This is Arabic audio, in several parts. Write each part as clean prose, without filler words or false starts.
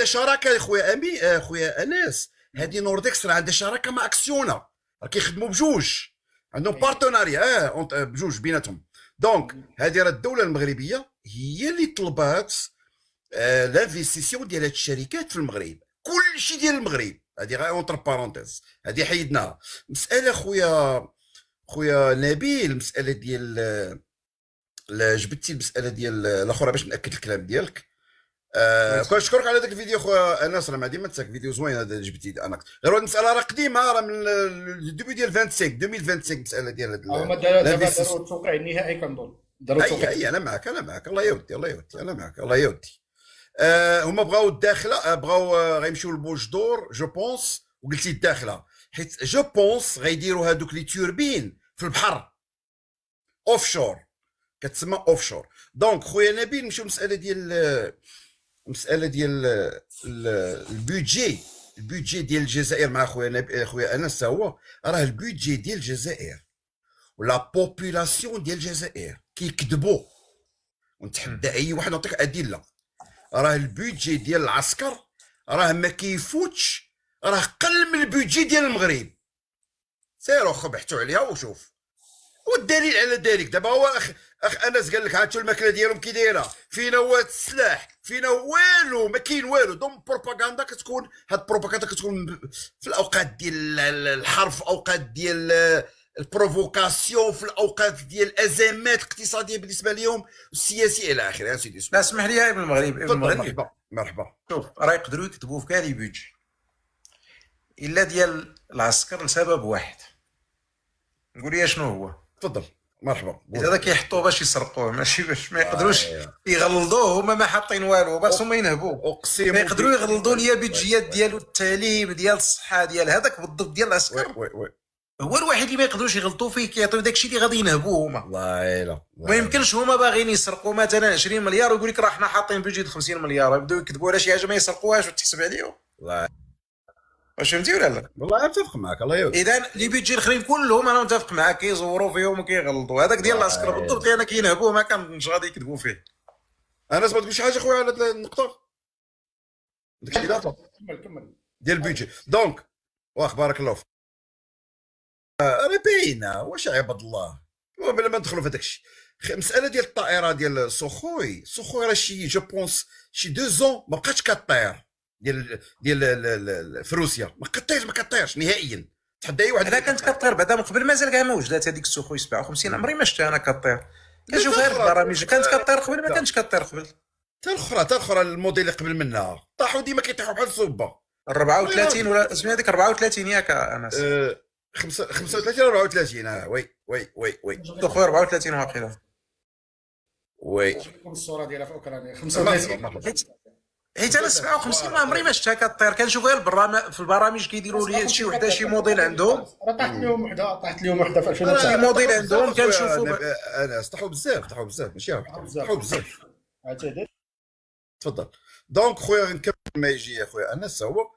شراكه خويا امي، خويا انس. هذه نوردكس راه عندها شراكه مع اكسيونا، راه كيخدموا بجوج، عندهم بارتناريا بجوج بيناتهم. دونك هذه راه الدوله المغربيه هي اللي طلبات لانفستيسيون ديال هاد الشركات في المغرب، كل شيء ديال المغرب. هذه غير اونتر بارونتيز، هذه حيدناها. مساله خويا نبيل، مساله ديال جبدتي المساله ديال الاخرى باش ناكد الكلام ديالك. كنشكرك على ذاك الفيديو خويا انس، راه ما ديما تاك فيديو زوين هذا اللي جبتي انا. غير هاد المساله راه قديمه، راه من الديبي ديال 2025 المساله ديال هاد هما داروا التوقيع النهائي كنظن. داروا التوقيع. اي انا معك الله يودي انا معك الله يودي. هما بغاو الداخله، بغاو غيمشيو لبوش دور جو بونس، وقلتي الداخله حيت جو بونس غيديروا هذوك لي توربين في البحر اوف شور، كتسمى اوف شور. دونك خويا نبيل نمشيو للمساله ديال البودجي ديال الجزائر مع خويا انس. هو راه البودجي ديال الجزائر ولا بوبولاسيون ديال الجزائر كيكذبوا، ونتحدى اي واحد نعطيك ادله. راه البودجي ديال العسكر راه ما كيفوتش، راه قل من البودجي ديال المغرب. سيروا بحثوا عليها وشوف، والدليل على ذلك دابا هو اخ انس قال لك هاتوا الماكله ديالهم كي دايره، فينا هو السلاح، فينا والو، ما كاين والو. دونك بروباغندا كتكون، هاد البروباغندا كتكون في الاوقات ديال الحرب، في اوقات ديال البروفوكاسيون، في الاوقات ديال الازمات الاقتصاديه بالنسبه لهم، السياسيه الى اخره. سيدي لا اسمح لي يا ابن المغرب، مرحبا. شوف راه يقدروا يكتبوا في كاع لي بيدجي الا ديال العسكر لسبب واحد. نقول لي شنو هو؟ تفضل. مرحبا. هذا كيحطوه باش يسرقوه، ماشي باش ما يقدروش يغلظوه. هما ما حاطين والو، بس هما ينهبوه. اقسم ما يقدروا يغلظوا ليا بيدجيات ديالو، التعليم ديال الصحه ديال هذاك بالضبط ديال العسكر. وي هو الوحيد اللي ما يقدروش يغلطوا فيه، كيعطيو داكشي اللي غادي ينهبوه هما. والله لا ما يمكنش هما باغيين يسرقوا مثلا 20 مليار ويقول لك راه حنا حاطين بيجي 50 مليار، يبداو يكذبوا على شي حاجه ما يسرقوهاش وتحسب عليهم. واش فهمتي ولا لا؟ والله متفق معك الله يودي. اذا لي بيجي الاخرين كلهم انا متفق معاك، كيزوروا فيهم وكيغلطوا. هذاك ديال العسكر بالضبط انا كينهبوه، ما كانش غادي يكذبوا فيه. انا ما تقول شي حاجه خويا على هذه النقطه، داك الاضافه كمل ديال البيجي. دونك واخ بارك الله فيك، راه باينه واش عباد الله بلا ما ندخلوا في هذاك الشيء. مساله ديال الطائره ديال سوخوي راه شي جو بونس شي 2 زون ما بقاتش كطير ديال في روسيا، ما كطيرش نهائيا. تحدى اي واحد. انا كانت كطير بعدا من قبل، مازال كاع ما وجدات هذيك السوخوي 57. عمري ما شفتها انا كطير، كنشوف غير البرامج. كانت كطير قبل، ما كانتش كطير قبل. حتى الاخرى الموديل اللي قبل منها طاحوا، ديما كيطيحوا بحال الصوبه. 34 ولا اسمها هذيك 34 ياك انس؟ 35 34. وي خويا 34 واقيلا. وي لكم الصوره ديالها في اوكرانيا 35. حيت انا 57 ما عمري ما شفتها كطير، كنشوف غير في البرامج كيديروا لي شي وحده شي موديل عندهم. راه طاحت لهم وحده في 2009. شي موديل عندهم كنشوفوا. انا طاحوا بزاف ماشي طاحوا بزاف. تفضل. دونك خويا نكمل ما يجي يا خويا انس. هو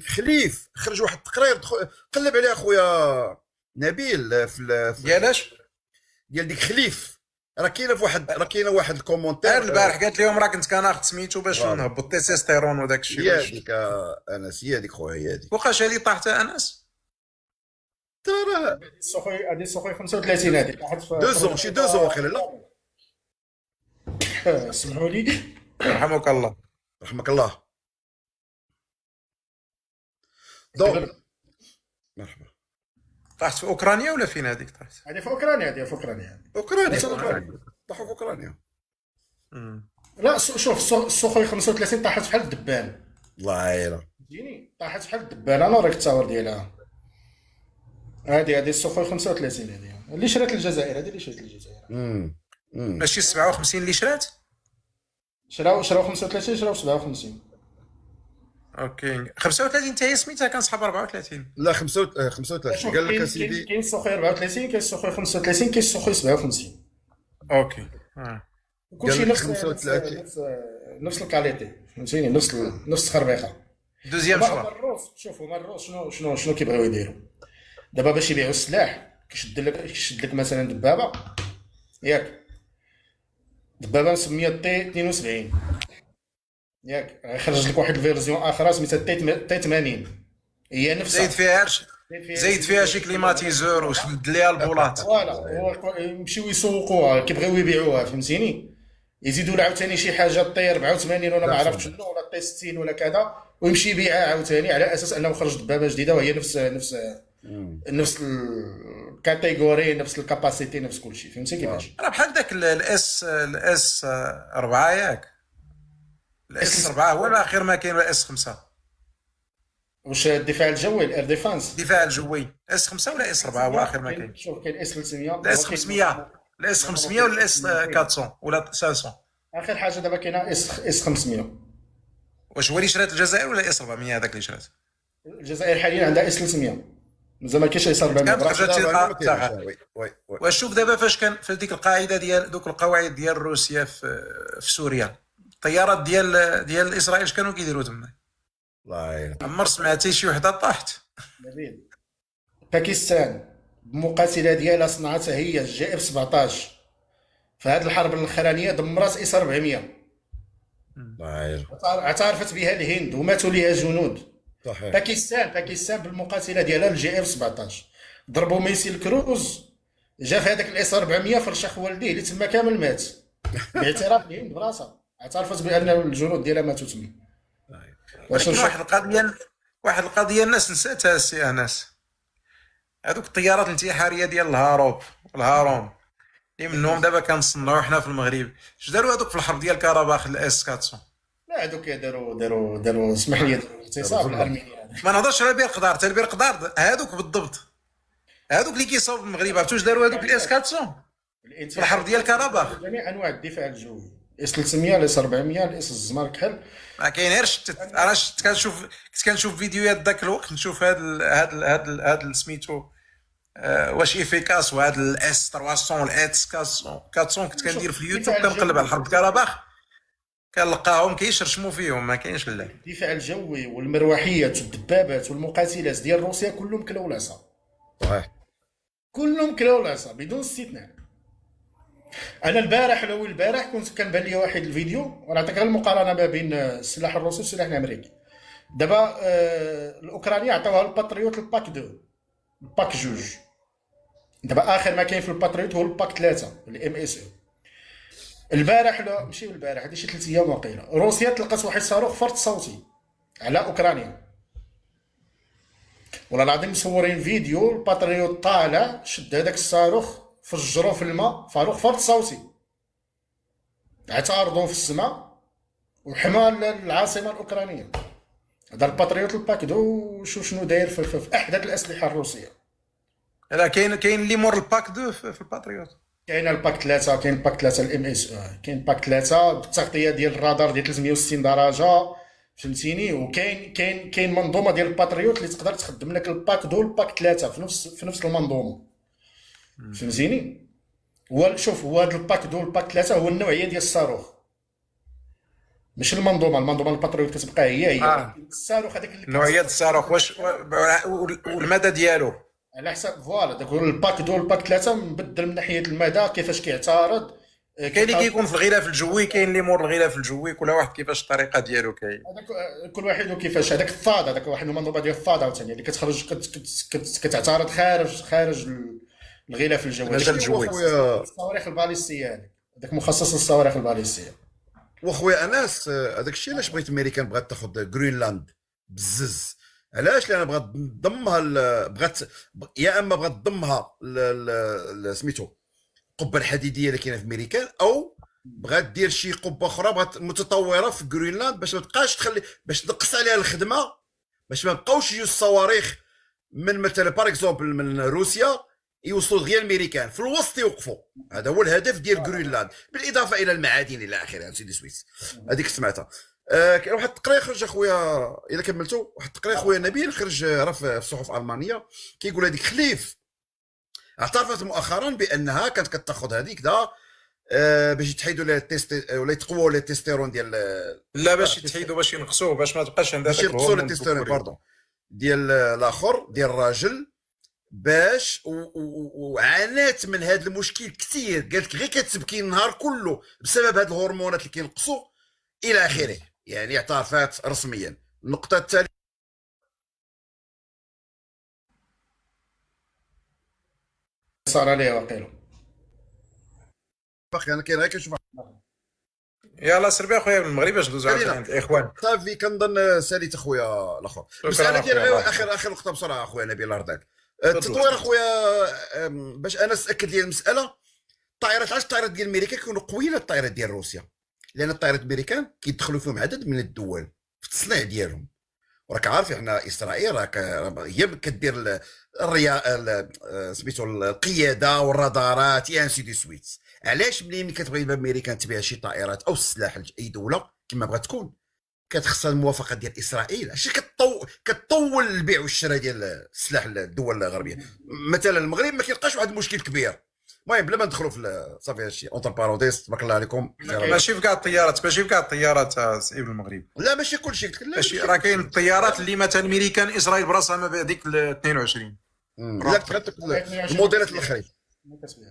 خليف خرج واحد التقرير، قلب عليه خويا نبيل في ديال ديك خليف. راه كاينه واحد الكومونتير البارح قالت لهم راه كنت كناخذ سميتو باش نهبط التستيرون وداك الشيء. هي ديك انس، هي ديك خويا، هي ديك. وقاش هذه طاحت انس؟ ترى السوخي هذه السوخي 35 هذه طاحت في 2 زون، شي 2 زون واخيرا. لا سمحوا لي رحمك الله. رحمك الله. دونك مرحبا. طاحت في اوكرانيا ولا فين هذيك طاحت؟ هذه في اوكرانيا. طاحوا في اوكرانيا. لا شوف السوخي 35 طاحت بحال الدبان. الله يلا فهمتيني، طاحت بحال الدبان. انا نوريك التصاور ديالها. هذه السوخي 35 هذه اللي شرات الجزائر. ماشي 57 اللي شرات؟ شراو 35، شراو 57. اوكي 35 حتى هي سميتها كان صحاب 34. لا 35 قال لك اسيدي. كاين السوخي 34، كاين السوخي 35، كاين السوخي 57. اوكي كلشي نفس الكاليتي، فهمتيني، نفس الخربيقه. دوزيام شوا. الروس شوفوا، هما الروس شنو كيبغيو يديروا دابا باش يبيعوا السلاح. كيشد لك مثلا دبابه، ياك دبابه مسميه طي 72، ياك خرج لك واحد الفيرزيون اخرى سميتها تي 80، هي نفسها زيد فيها شي كليماتيزور وشد ليها البولات. فوالا هو يمشيو يسوقوها كيبغيو يبيعوها فهمتيني، يزيدوا لها عاوتاني شي حاجه طير 84 ولا ما عرفتش شنو ولا طي 60 ولا كذا، ويمشي يبيعها عاوتاني على اساس انه خرج دبابه جديده وهي نفس الكاتيجوري، نفس الكاباسيتي، نفس كل شيء. فهمتي كيفاش؟ راه بحال داك الاس 4 ياك، الاس 4 هو الاخير ما كاين، ولا اس 5 واش الدفاع الجوي الاير ديفانس؟ الدفاع الجوي اس 5 ولا اس 4 هو اخر ما كاين. شوف كاين اس 300 الاس 500 الاس 500 ولا الاس 400 ولا 500. اخر حاجه دابا كاينه اس 500. واش هو اللي شرات الجزائر ولا اس 400 هذاك اللي شرات؟ الجزائر حاليا عندها اس 300، مازال ما كاينش اس 400. واش شوف دابا فاش كان في ديك القاعده ديال دوك القواعد ديال روسيا في سوريا، الطيارات ديال اسرائيل كانوا كيديروا تما؟ الله عمر سمعتي شي وحده طاحت؟ نبيل باكستان بمقاتله ديالها صنعتها هي الجي اف 17 في هذه الحرب الاخرانيه، دمرت اس 400. اعترفت بها الهند وماتوا ليها جنود. صحيح. باكستان بالمقاتله ديالها الجي اف 17 ضربوا ميسيل كروز، جا في هذاك الاس 400 فرشخ والديه اللي تما كامل مات باعتراف الهند براسها، اعترفت بان الجنود ديالها ماتوا تما. ولكن واحد القضيه الناس نساتها السي انس، هذوك الطيارات الانتحاريه ديال الهارون اللي منهم دابا كنصنعوا حنا في المغرب، اش داروا هذوك في الحرب ديال كاراباخ الاس 400؟ لا هذوك داروا اسمح لي داروا اغتصاب الارمينيين. ما نهضرش على بير قدار، حتى بير قدار هذوك بالضبط، هذوك اللي كيصاوبوا المغرب. عرفتوا اش داروا هذوك الاس 400 في الحرب ديال كاراباخ؟ جميع انواع الدفاع الجوي، اس 300 الاس 400 الاس الزمر كحل، ما كاين غير انا كنت كنشوف فيديوهات ذاك الوقت، نشوف هذا سميتو واش افيكاس، وهذا الاس 300 الاس 400 كنت كندير في اليوتيوب كنقلب على حرب كاراباخ، كنلقاهم كيشرشموا فيهم ما كاينش لا. الدفاع الجوي والمروحيات والدبابات والمقاتلات ديال روسيا كلهم كلاو العصا. صحيح. كلهم كلاو العصا بدون استثناء. انا البارح كنت كنبان لي واحد الفيديو ونعطيك غير المقارنه ما بين السلاح الروسي والسلاح الامريكي. دابا الاوكرانيا عطاوها الباتريوت الباك 2 الباك 2. دابا اخر ما كاين في الباتريوت هو الباك 3 الام اس او. البارح لا ماشي البارح، هذه شي 3 ايام واقيلا، روسيا طلقت واحد الصاروخ فرد صوتي على اوكرانيا. والله العظيم مصورين فيديو الباتريوت طالع شد هذاك الصاروخ فجروا في الماء، صاروخ فرد صوتي اعترضوا في السماء وحمى العاصمه الاوكرانيه. هذا الباتريوت الباك 2 وشوف شنو داير في احدث الاسلحه الروسيه. لا كاين اللي مور الباك 2 في الباتريوت، كاين الباك 3، كاين الباك 3 الام اس او، كاين باك 3 بالتغطيه ديال الرادار ديال 360 درجه فهمتيني، وكاين منظومه ديال الباتريوت اللي تقدر تخدم لك الباك 2 والباك 3 في نفس المنظومه فهمتيني. هو هذا الباك 2 والباك 3 هو النوعيه ديال الصاروخ ماشي المنظومه الباتريوت كتبقى هي الصاروخ هذاك اللي نوعيه الصاروخ واش والمدى ديالو على حساب فوالا داك الباك 2 والباك 3 مبدل من ناحيه المدى كيفاش كيعترض. كاين اللي كيكون في الغلاف الجوي، كاين اللي مور الغلاف الجوي، كل واحد كيفاش الطريقه ديالو كاين. هذاك كل واحد وكيفاش. هذاك الثاد هذاك واحد المنظومه ديال الثاد عاوتاني اللي كتخرج كتعترض خارج الغلاف الجوي. الصواريخ الباليستيه هذاك مخصص للصواريخ الباليستيه. وخويا انس هذاك الشيء علاش بغيت امريكان بغات تاخذ جرينلاند بزز؟ علاش؟ لان بغات تضمها يا اما بغات تضمها سميتو القبه الحديديه اللي كاينه في امريكان، او بغات دير شي قبه اخرى بغات متطوره في جرينلاند باش ما تبقاش باش تنقص عليها الخدمه، باش ما بقاوش يجيو الصواريخ من مثلا باغ اكزومبل من روسيا يوصلوا غير الامريكان في الوسط يوقفوا. هذا هو الهدف ديال جرينلاند، بالاضافه الى المعادن الى اخره. سيدي سويس هذيك سمعتها. كاين واحد التقرير خرج اخويا الا كملتو، واحد التقرير خويا نبيل خرج راه في الصحف الالمانيه كيقول هذيك خليف اعترفت مؤخرا بانها كانت كتاخذ هذيك دا باش يتحيدوا لها التيست ولا يتقووا لها التستيرون ديال لا باش يتحيدوا باش ينقصوا باش ما تبقاش عندها باش ينقصوا التستيرون باردون ديال الاخر ديال الراجل باش وعانات من هذا المشكل كثير. قالت غير كتبكي النهار كله بسبب هاد الهرمونات اللي كينقصوا الى اخره. يعني اعترفت رسميا. النقطه الثالثه صار عليها وقيله. باقي انا كاين غير كنشوف يلا سير بي اخويا من المغرب باش ندوزو خلينا. عند الاخوان. صافي كنظن ساليت اخويا الاخر. المساله ديال غير اخر نقطه بسرعه اخويا نبيل الله يرضيك. التطوير اخويا باش انا نتاكد ديال المساله، الطائرات علاش الطائرات ديال امريكا كيكونوا قويين الطائرات ديال روسيا؟ لان الطائرات الامريكان كيدخلوا فيهم عدد من الدول في التصنيع ديالهم. وراك عارف احنا اسرائيل راك هي كدير سميتو القياده والرادارات يا انسي دي سويت. علاش ملي كتبغي امريكا تبيع شي طائرات او السلاح لاي دوله كما بغات تكون كتخصها الموافقه ديال اسرائيل؟ علاش كتطول البيع والشراء ديال السلاح للدول الغربيه؟ مثلا المغرب ما كيلقاش واحد المشكل كبير. المهم بلا ما ندخلوا في صافي هادشي اونتر باروديس تبارك الله عليكم. ماشي في كاع الطيارات، ماشي في كاع الطيارات سيب المغرب. لا ماشي كلشي ماشي راه كاين الطيارات اللي مثلا امريكان اسرائيل براسها ما ديك ال 22. لا الموديلات الاخرين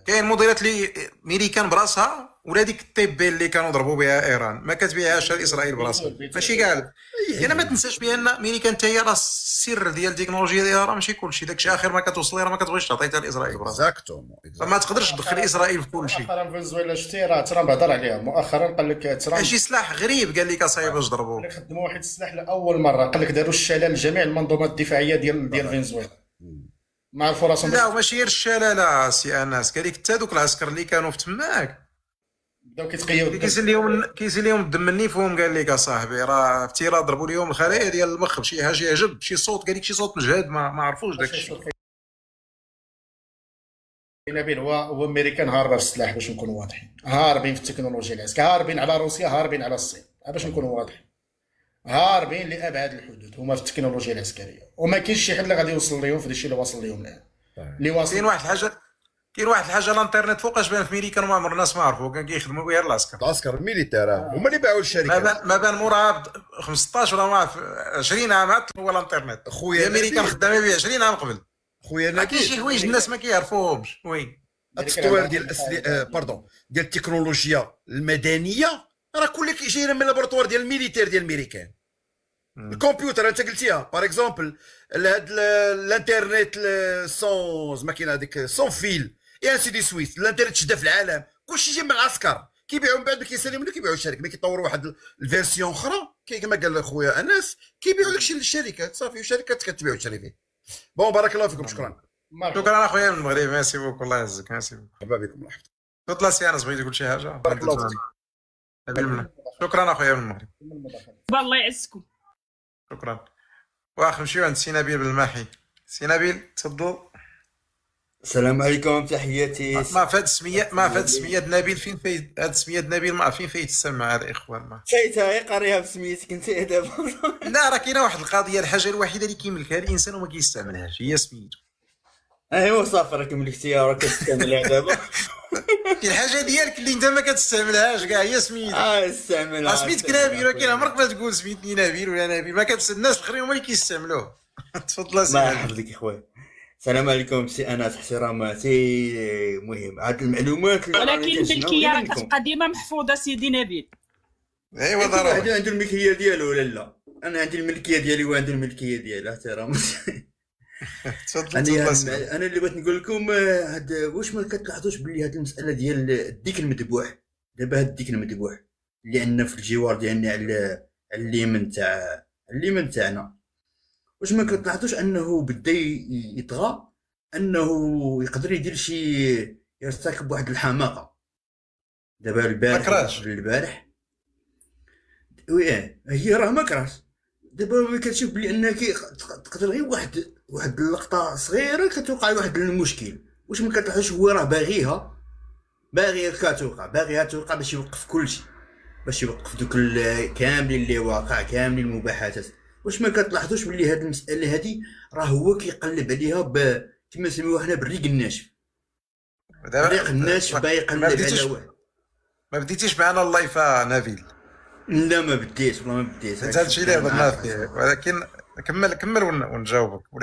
كاين موديلات اللي امريكان براسها ولا ديك الطيب اللي كانوا ضربوا بها ايران ما كتبيعهاش لاسرائيل براسها. ماشي كاع يعني ما تنساش بان امريكان حتى هي راه السر ديال التكنولوجيا ديالها راه ماشي كلشي، داكشي اخر ما كتوصل راه ما كتبغيش تعطيها لاسرائيل براسها. اكزاكتومون ما تقدرش تدخل اسرائيل في كلشي. مؤخرا فنزويلا شتي راه ترامب هضر عليها مؤخرا، قال لك ترامب شي سلاح غريب قال لك اصايب باش ضربوه. خدموا واحد السلاح لاول مره، قال لك داروا الشلل لجميع المنظومات الدفاعيه ديال فنزويلا. ما عرفوا راسهم. لا وماشي غير الشلاله سي انس، قال لك حتى دوك العسكر اللي كانوا في تماك بداو كيتقياو كيزيد لهم الدم النيفهم. قال لك اصاحبي راه في تيرا ضربوا لهم الخلايا ديال المخ بشي حاجه عجب، شي صوت قال لك شي صوت مجهد ما عرفوش داكشي. نبيل هو امريكان هاربه في السلاح باش نكونوا واضحين، هاربين في التكنولوجيا العسكريه، هاربين على روسيا، هاربين على الصين، باش نكونوا واضحين هاربين لابعد الحدود هما في التكنولوجيا العسكريه، وما كاينش شي حد اللي غادي يوصل لهم في داكشي اللي واصل لهم الان. اللي واصل كاين واحد الحاجه الانترنت فوقاش بان في امريكا وما عمر الناس ما عرفوا، كان كيخدموا بها العسكر الميليتير هما اللي باعوا الشركات. ما بان موراها 15 ولا 20 عام عاد هو الانترنت. خويا امريكا خدامه به 20 عام قبل. خويا نبيل كاين شي حوايج الناس ما كيعرفوهمش. وي التطوير ديال ديال التكنولوجيا المدنيه راه كل جايه من لابوراتوار ديال الميليتير ديال الامريكان. الكمبيوتر انت قلتيها باغ اكزومبل هاد الانترنت سون ماكينه هذيك سون فيل اي انسي دي سويت، الانترنت شدا في العالم كلشي جاي من العسكر كيبيعوا من بعد ما كيساليو كيبيعوا الشركه، ملي كيطوروا واحد الفيرسيون اخرى كما قال خويا انس كيبيعوا داكشي للشركات صافي، والشركات كتبيع وتشري فيه. بون بارك الله فيكم. شكرا اخويا من المغرب. ميرسي بوك الله يعزك. ميرسي بوك. مرحبا بكم. الله يحفظك. تفضل سي انس بغيتي تقول شي حاجه؟ بارك الله فيك. شكرا اخويا من المغرب. الله يعزكم. شكرا. واخا نمشيو عند سي نبيل بالماحي. سي نبيل تفضل. السلام عليكم، تحياتي. ما فهاد السميه نبيل فين فايت هاد السميه نبيل ما فين فايت تسمى هذا اخوان ما فايتها هي قاريها بسميتك انت دابا. لا راه كاينه واحد القضيه، الحاجه الوحيده اللي كيملكها الانسان وما كيستعملهاش هي سميتو. ايوا صافي راك ملكتيها وراك كتستعملها دابا. الحاجه ديالك اللي انت ما كتستعملهاش كاع هي سميتو. استعملها. سميتك نبيل ولكن عمرك ما تقول سميتني نبيل ولا نبيل، ما كتسد الناس الاخرين هما اللي كيستعملوه. تفضل سي الله نبيل. يحفظك اخويا. السلام عليكم سي انس، احتراماتي. مهم هاد المعلومات ولكن الملكيه راه كتبقى ديما محفوظه سيدي نبيل. ايوا ضروري. واحد عنده الملكيه ديالو ولا لا؟ انا عندي الملكيه ديالي وعنده الملكيه ديالو. احتراماتي. تفضل. انا اللي بغيت نقول لكم هاد واش ما كتلاحظوش بلي هاد المساله ديال الديك المذبوح، دابا هاد الديك المذبوح اللي عندنا في الجوار ديالنا على اليمن تاعنا، واش ما كتلاحظوش انه بدا يطغى، انه يقدر يدير شي يرتكب واحد الحماقه. دابا البارح وي هي راه ما كراش. دابا ملي كتشوف بلي انك تقدر غير واحد اللقطه صغيره كتوقع واحد المشكل، واش ما كتلاحظوش هو راه باغيها توقع باش يوقف كلشي، باش يوقف دوك كاملين اللي واقع، كاملين المباحثات. واش ما كتلاحظوش بلي هاد المساله هادي راه هو كيقلب عليها كما نسميوها حنا بالريق الناشف. الريق الناشف با يقلب على واحد. ما بديتيش معنا اللايف نبيل؟ لا ما بديتش والله ما بديت. هذا الشيء اللي هضرنا فيه، ولكن كمل ونجاوبك.